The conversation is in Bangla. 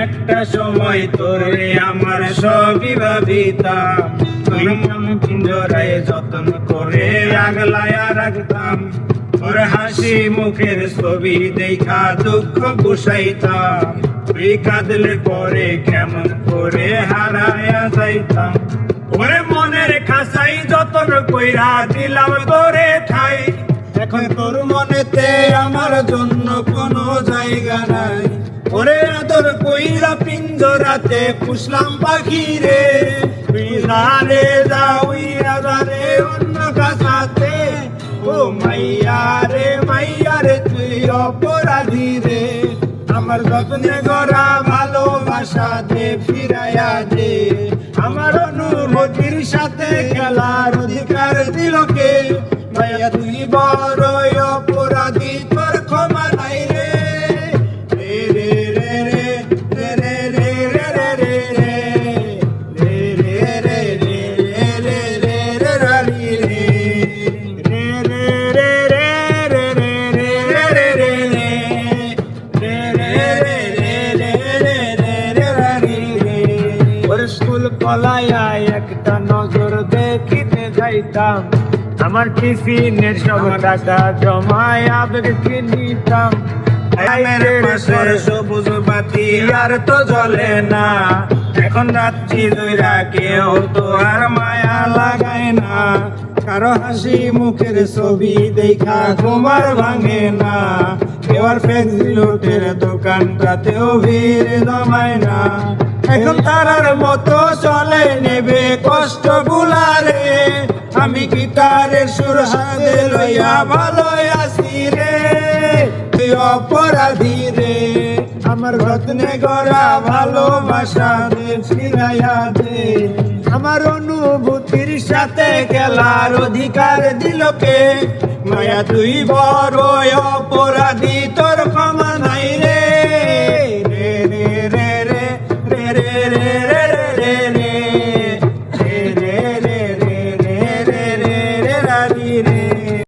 একটা সময় তোরে আমার সবই ভাবিতাম, তুই আমি পিঞ্জরায় যত্ন করে আগলায়া রাখতাম। ওর হাসি মুখের ছবি দেখা দুঃখ বুঝাইতাম, তুই কাঁদলে পরে কেমন করে হারায়া যাইতাম। ওরে মনের খাসাই যতন কইরা দিলাম তোরে ঠাই, এখন তোর মনেতে আমার জন্য কোনো জায়গা নাই। ওরে আদর কইরা পিঞ্জরাতে পুষলাম পাখি রে, তুই রে যাউইয়া রে অন্য কাছাতে। ও মাইয়া রে তুই অপরাধী রে, আমার যত্নে গড়া ভালোবাসা দে ফিরাইয়া দে। আমার অনুভূতির সাথে খেলার অধিকার দিল কে, মাইয়া তুই বড়ই অপরাধী, তোর ক্ষমা নাই রে। স্কুল পলাইয়া একটা নজর দেখিতে যাইতাম, আমার টিফিনের সব টাকা জমায় আবেগ কিনিতাম। সবুজ বাতি আর তো জ্বলে না, এখন রাত্রি দইরা কেউ তো আর মায়া লাগায় না। কারো হাসি মুখের ছবি দেখা তোমার ভাঙে না, কেউ আর ফেসবুকের দোকানটাতেও ভিড় জমায় না। এখন তারার মতো চলে নেবে কষ্ট গুলারে, আমি গিটারের সুর হাতে লইয়া ভালোই আছি রে। তুই অপরাধী রে, আমার যত্নে গড়া ভালোবাসা দে ফিরাইয়া দে। আমার অনুভূতির সাথে খেলার অধিকার দিল কে, মায়া তুই বড় অপরাধী। তো